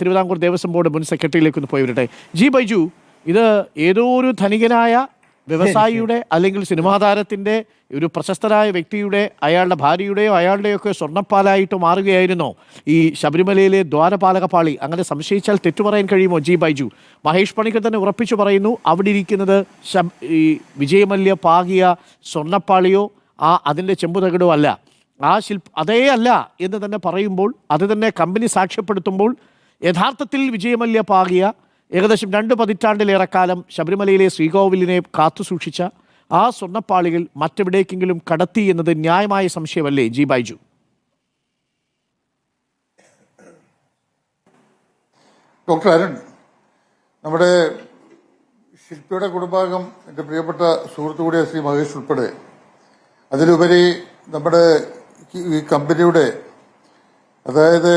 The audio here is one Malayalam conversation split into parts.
തിരുവിതാംകൂർ ദേവസ്വം ബോർഡ് മുൻ സെക്രട്ടറിയിലേക്ക് ഒന്ന് പോയി വരട്ടെ. ജി ബൈജു, ഇത് ഏതോ ഒരു ധനികനായ വ്യവസായിയുടെ അല്ലെങ്കിൽ സിനിമാ താരത്തിൻ്റെ ഒരു പ്രശസ്തരായ വ്യക്തിയുടെ അയാളുടെ ഭാര്യയുടെയോ അയാളുടെയൊക്കെ സ്വർണ്ണപ്പാലായിട്ട് മാറുകയായിരുന്നോ ഈ ശബരിമലയിലെ ദ്വാരപാലക പാളി? അങ്ങനെ സംശയിച്ചാൽ തെറ്റു പറയാൻ കഴിയുമോ ജി ബൈജു? മഹേഷ് പണിക്കർ തന്നെ ഉറപ്പിച്ചു പറയുന്നു അവിടെ ഇരിക്കുന്നത് ഈ വിജയമല്യ പാകിയ സ്വർണ്ണപ്പാളിയോ അതിൻ്റെ ചെമ്പുതകിടോ അല്ല, ആ അതേ അല്ല എന്ന് തന്നെ പറയുമ്പോൾ, അത് തന്നെ കമ്പനി സാക്ഷ്യപ്പെടുത്തുമ്പോൾ യഥാർത്ഥത്തിൽ വിജയമല്യ പാകിയ ഏകദേശം 2 പതിറ്റാണ്ടിലേറെ കാലം ശബരിമലയിലെ ശ്രീകോവിലിനെ കാത്തുസൂക്ഷിച്ച ആ സ്വർണ്ണപ്പാളികൾ മറ്റെവിടേക്കെങ്കിലും കടത്തി എന്നത് ന്യായമായ സംശയമല്ലേ ജി ബൈജു? ഡോക്ടർ അരുൺ, നമ്മുടെ ശില്പിയുടെ കുടുംബാംഗം എൻ്റെ പ്രിയപ്പെട്ട സുഹൃത്തു കൂടിയ ശ്രീ മഹേഷ് ഉൾപ്പെടെ, അതിലുപരി നമ്മുടെ ഈ കമ്പനിയുടെ, അതായത്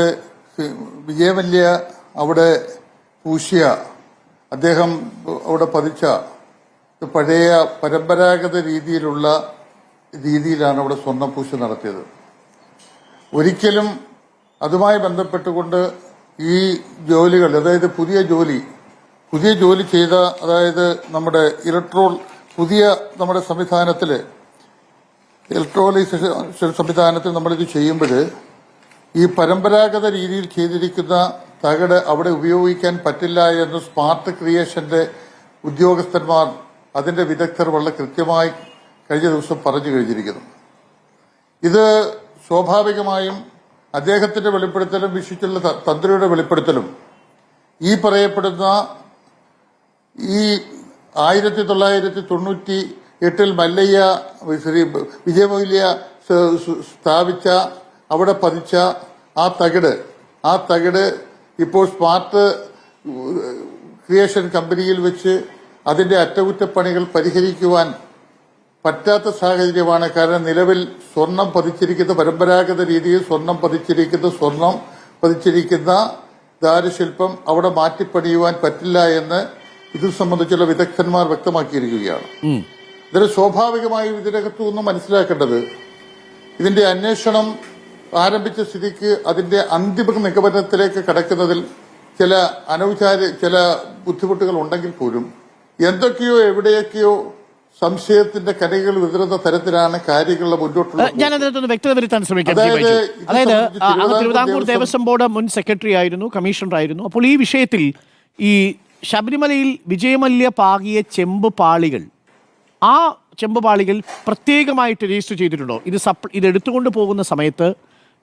വിജയമല്യ അവിടെ പൂശിയ, അദ്ദേഹം അവിടെ പതിച്ച പഴയ പരമ്പരാഗത രീതിയിലാണ് അവിടെ സ്വർണ്ണം പൂശ നടത്തിയത്. ഒരിക്കലും അതുമായി ബന്ധപ്പെട്ടുകൊണ്ട് ഈ ജോലികൾ, അതായത് പുതിയ ജോലി ചെയ്ത, അതായത് നമ്മുടെ നമ്മുടെ സംവിധാനത്തിൽ, ഇലക്ട്രോലൈസേഷൻ സംവിധാനത്തിൽ നമ്മളിത് ചെയ്യുമ്പോൾ ഈ പരമ്പരാഗത രീതിയിൽ ചെയ്തിരിക്കുന്ന തകിട് അവിടെ ഉപയോഗിക്കാൻ പറ്റില്ല എന്ന് സ്മാർട്ട് ക്രിയേഷന്റെ ഉദ്യോഗസ്ഥന്മാർ, അതിന്റെ വിദഗ്ധർ വളരെ കൃത്യമായി കഴിഞ്ഞ ദിവസം പറഞ്ഞു കഴിഞ്ഞിരിക്കുന്നു. ഇത് സ്വാഭാവികമായും അദ്ദേഹത്തിന്റെ വെളിപ്പെടുത്തലും വിശിച്ചുള്ള തന്ത്രിയുടെ വെളിപ്പെടുത്തലും ഈ പറയപ്പെടുന്ന ഈ 1998 മല്ലയ്യ വിജയമല്യ സ്ഥാപിച്ച, അവിടെ പതിച്ച ആ തകിട് ഇപ്പോൾ സ്മാർട്ട് ക്രിയേഷൻ കമ്പനിയിൽ വെച്ച് അതിന്റെ അറ്റകുറ്റപ്പണികൾ പരിഹരിക്കുവാൻ പറ്റാത്ത സാഹചര്യമാണ്. കാരണം നിലവിൽ സ്വർണം പതിച്ചിരിക്കുന്ന, പരമ്പരാഗത രീതിയിൽ സ്വർണം പതിച്ചിരിക്കുന്ന ദാരുശില്പം അവിടെ മാറ്റിപ്പണിയുവാൻ പറ്റില്ല എന്ന് ഇത് സംബന്ധിച്ചുള്ള വിദഗ്ധന്മാർ വ്യക്തമാക്കിയിരിക്കുകയാണ്. ഇതിന് സ്വാഭാവികമായും ഇതിനകത്തുനിന്ന് മനസ്സിലാക്കേണ്ടത്, ഇതിന്റെ അന്വേഷണം ആരംഭിച്ച സ്ഥിതിക്ക് അതിന്റെ അന്തിമ നിഗമനത്തിലേക്ക് കടക്കുന്നതിൽ ചില ബുദ്ധിമുട്ടുകൾ ഉണ്ടെങ്കിൽ പോലും എന്തൊക്കെയോ എവിടെയൊക്കെയോ സംശയത്തിന്റെ കരകൾ വിതറുന്ന തരത്തിലാണ് കാര്യങ്ങളുടെ മുന്നോട്ടുള്ള. ഞാൻ അതിനകത്തൊന്ന് വ്യക്തത വരുത്താൻ ശ്രമിക്കാം. അതായത് തിരുവിതാംകൂർ ദേവസ്വം ബോർഡ് മുൻ സെക്രട്ടറി ആയിരുന്നു, കമ്മീഷണർ ആയിരുന്നു. അപ്പോൾ ഈ വിഷയത്തിൽ ഈ ശബരിമലയിൽ വിജയമല്യ പാകിയ ചെമ്പ് പാളികൾ, ആ ചെമ്പ് പാളികൾ പ്രത്യേകമായിട്ട് രജിസ്റ്റർ ചെയ്തിട്ടുണ്ടോ? ഇത് എടുത്തുകൊണ്ട് പോകുന്ന സമയത്ത്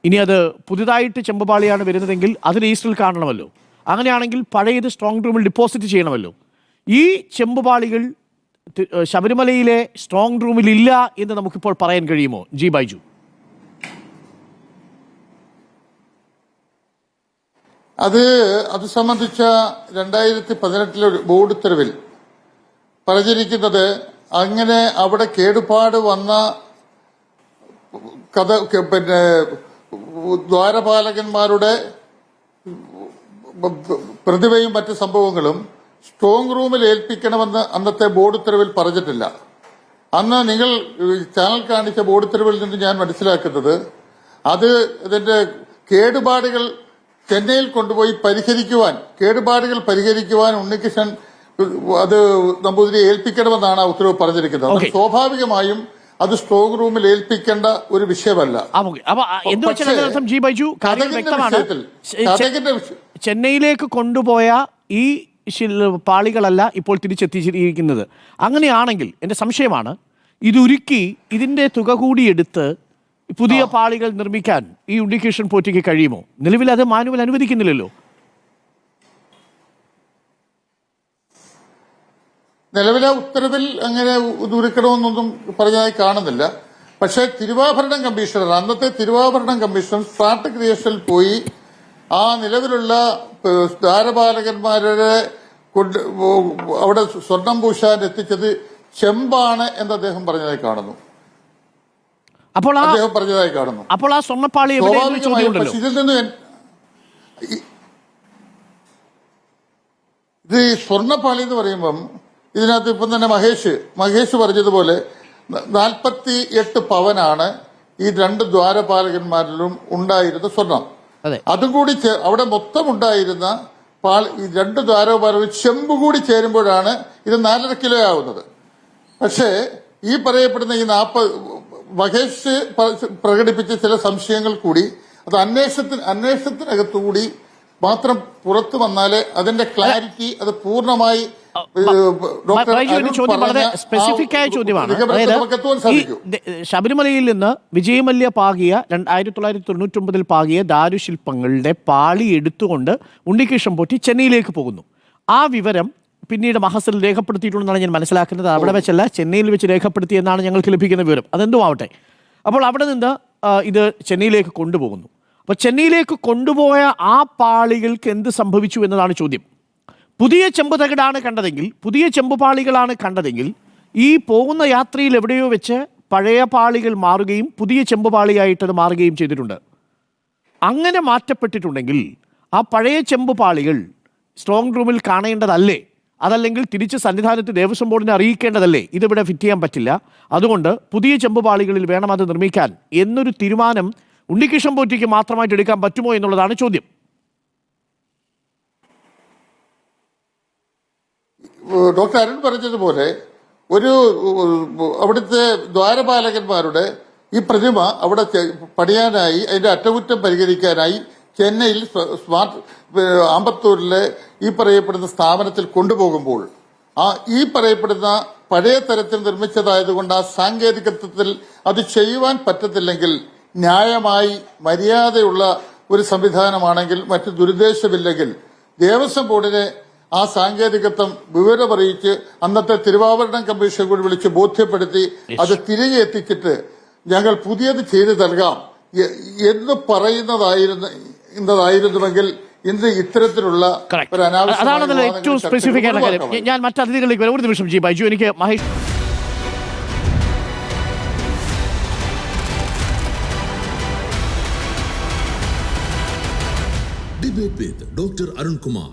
ഇനി അത് പുതുതായിട്ട് ചെമ്പുപാളിയാണ് വരുന്നതെങ്കിൽ അത് രജിസ്റ്ററിൽ കാണണമല്ലോ. അങ്ങനെയാണെങ്കിൽ പഴയത് സ്ട്രോങ് റൂമിൽ ഡിപ്പോസിറ്റ് ചെയ്യണമല്ലോ. ഈ ചെമ്പുപാളികൾ ശബരിമലയിലെ സ്ട്രോങ് റൂമിൽ ഇല്ല എന്ന് നമുക്കിപ്പോൾ പറയാൻ കഴിയുമോ ജി ബൈജു? അത് സംബന്ധിച്ച 2018 ബോർഡ് ഉത്തരവിൽ പറഞ്ഞിരിക്കുന്നത്, അങ്ങനെ അവിടെ കേടുപാട് വന്ന ദ്വാരപാലകന്മാരുടെ പ്രതിഭയും മറ്റ് സംഭവങ്ങളും സ്ട്രോങ് റൂമിൽ ഏൽപ്പിക്കണമെന്ന് അന്നത്തെ ബോർഡ് ഉത്തരവിൽ പറഞ്ഞിട്ടില്ല. അന്ന് നിങ്ങൾ ചാനൽ കാണിച്ച ബോർഡ് ഉത്തരവിൽ നിന്ന് ഞാൻ മനസ്സിലാക്കുന്നത്, ഇതിന്റെ കേടുപാടുകൾ ചെന്നൈയിൽ കൊണ്ടുപോയി പരിഹരിക്കുവാൻ ഉണ്ണികൃഷ്ണൻ നമ്പൂതിരിയെ ഏൽപ്പിക്കണമെന്നാണ് ആ ഉത്തരവ് പറഞ്ഞിരിക്കുന്നത്. സ്വാഭാവികമായും അത് സ്ട്രോങ് റൂമിൽ ഏൽപ്പിക്കേണ്ട ഒരു വിഷയമല്ല. ചെന്നൈയിലേക്ക് കൊണ്ടുപോയ ഈ പാളികളല്ല ഇപ്പോൾ തിരിച്ചെത്തിച്ചിരിക്കുന്നത്. അങ്ങനെയാണെങ്കിൽ എൻ്റെ സംശയമാണ്, ഇതുരുക്കി ഇതിൻ്റെ തുക കൂടി എടുത്ത് പുതിയ പാളികൾ നിർമ്മിക്കാൻ ഈ ഉണ്ണികൃഷ്ണൻ പോറ്റിക്ക് കഴിയുമോ? നിലവിൽ അത് മാനുവൽ അനുവദിക്കുന്നില്ലല്ലോ. നിലവിലെ ഉത്തരവിൽ അങ്ങനെ ദൂരിക്കണമെന്നൊന്നും പറഞ്ഞതായി കാണുന്നില്ല. പക്ഷേ അന്നത്തെ തിരുവാഭരണം കമ്മീഷണർ സ്മാർട്ട് ക്രിയേഷനിൽ പോയി ആ നിലവിലുള്ള ദ്വാരപാലകന്മാരുടെ അവിടെ സ്വർണം പൂശാൻ എത്തിച്ചത് ചെമ്പാണ് എന്ന് അദ്ദേഹം പറഞ്ഞതായി കാണുന്നു. അപ്പോൾ ആ സ്വർണ്ണപ്പാളി ഇതിൽ നിന്ന് ഇത് സ്വർണ്ണപ്പാളി എന്ന് പറയുമ്പം ഇതിനകത്ത് ഇപ്പം തന്നെ മഹേഷ് പറഞ്ഞതുപോലെ 48 പവനാണ് ഈ 2 ദ്വാരപാലകന്മാരിലും ഉണ്ടായിരുന്ന സ്വർണം. അതെ. അതും കൂടി അവിടെ മൊത്തം ഉണ്ടായിരുന്ന ഈ 2 ദ്വാരോപാലവും ചെമ്പ് കൂടി ചേരുമ്പോഴാണ് ഇത് 4.5 കിലോ ആവുന്നത്. പക്ഷേ ഈ പറയപ്പെടുന്ന ഈ മഹേഷ് പ്രകടിപ്പിച്ച ചില സംശയങ്ങൾ കൂടി അത് അന്വേഷണത്തിനകത്തുകൂടി മാത്രം പുറത്തു വന്നാലേ അതിന്റെ ക്ലാരിറ്റി അത് പൂർണ്ണമായി ചോദ്യം വളരെ സ്പെസിഫിക് ആയ ചോദ്യമാണ്. അതായത് ശബരിമലയിൽ നിന്ന് വിജയമല്യ പാകിയ 1999 പാകിയ ദാരുശില്പങ്ങളുടെ പാളി എടുത്തുകൊണ്ട് ഉണ്ണികൃഷ്ണൻ പോറ്റി ചെന്നൈയിലേക്ക് പോകുന്നു. ആ വിവരം പിന്നീട് മഹസിൽ രേഖപ്പെടുത്തിയിട്ടുണ്ടെന്നാണ് ഞാൻ മനസ്സിലാക്കുന്നത്. അവിടെ വെച്ചല്ല, ചെന്നൈയിൽ വെച്ച് രേഖപ്പെടുത്തിയെന്നാണ് ഞങ്ങൾക്ക് ലഭിക്കുന്ന വിവരം. അതെന്തും ആവട്ടെ. അപ്പോൾ അവിടെ നിന്ന് ഇത് ചെന്നൈയിലേക്ക് കൊണ്ടുപോകുന്നു. അപ്പോൾ ചെന്നൈയിലേക്ക് കൊണ്ടുപോയ ആ പാളികൾക്ക് എന്ത് സംഭവിച്ചു എന്നതാണ് ചോദ്യം. പുതിയ ചെമ്പ് തകിടാണ് കണ്ടതെങ്കിൽ, പുതിയ ചെമ്പുപാളികളാണ് കണ്ടതെങ്കിൽ, ഈ പോകുന്ന യാത്രയിൽ എവിടെയോ വെച്ച് പഴയ പാളികൾ മാറുകയും പുതിയ ചെമ്പുപാളിയായിട്ടത് മാറുകയും ചെയ്തിട്ടുണ്ട്. അങ്ങനെ മാറ്റപ്പെട്ടിട്ടുണ്ടെങ്കിൽ ആ പഴയ ചെമ്പുപാളികൾ സ്ട്രോങ് റൂമിൽ കാണേണ്ടതല്ലേ? അതല്ലെങ്കിൽ തിരിച്ച് സന്നിധാനത്ത് ദേവസ്വം ബോർഡിനെ അറിയിക്കേണ്ടതല്ലേ? ഇതിവിടെ ഫിറ്റ് ചെയ്യാൻ പറ്റില്ല, അതുകൊണ്ട് പുതിയ ചെമ്പുപാളികളിൽ വേണം അത് നിർമ്മിക്കാൻ എന്നൊരു തീരുമാനം ഉണ്ണികൃഷ്ണൻ പോറ്റിക്ക് മാത്രമായിട്ട് എടുക്കാൻ പറ്റുമോ എന്നുള്ളതാണ് ചോദ്യം. ഡോക്ടർ അരുൺ പറഞ്ഞതുപോലെ അവിടുത്തെ ദ്വാരപാലകന്മാരുടെ ഈ പ്രതിമ അവിടെ പണിയാനായി, അതിന്റെ അറ്റകുറ്റം പരിഹരിക്കാനായി ചെന്നൈയിൽ ആമ്പത്തൂരിലെ ഈ പറയപ്പെടുന്ന സ്ഥാപനത്തിൽ കൊണ്ടുപോകുമ്പോൾ ഈ പറയപ്പെടുന്ന പഴയ തരത്തിൽ നിർമ്മിച്ചതായതുകൊണ്ട് ആ സാങ്കേതികത്വത്തിൽ അത് ചെയ്യുവാൻ പറ്റത്തില്ലെങ്കിൽ, ന്യായമായി മര്യാദയുള്ള ഒരു സംവിധാനമാണെങ്കിൽ, മറ്റു ദുരുദ്ദേശമില്ലെങ്കിൽ ദേവസ്വം ബോർഡിനെ ആ സാങ്കേതികത്വം വിവരമറിയിച്ച് അന്നത്തെ തിരുവാഭരണം കമ്മീഷൻ കൂടി വിളിച്ച് ബോധ്യപ്പെടുത്തി അത് തിരികെ എത്തിച്ചിട്ട് ഞങ്ങൾ പുതിയത് ചെയ്തു നൽകാം എന്ന് പറയുന്നതായിരുന്നുവെങ്കിൽ ഇന്ന് ഇത്തരത്തിലുള്ള ഒരു അതാണ് ഏറ്റവും സ്പെസിഫിക് ആയ കാര്യം. ഞാൻ മറ്റതിഥികളിലേക്ക് വരാം. ഒരു നിമിഷം ജി ബൈജു, എനിക്ക് Mahesh Debate with Dr. Arun Kumar.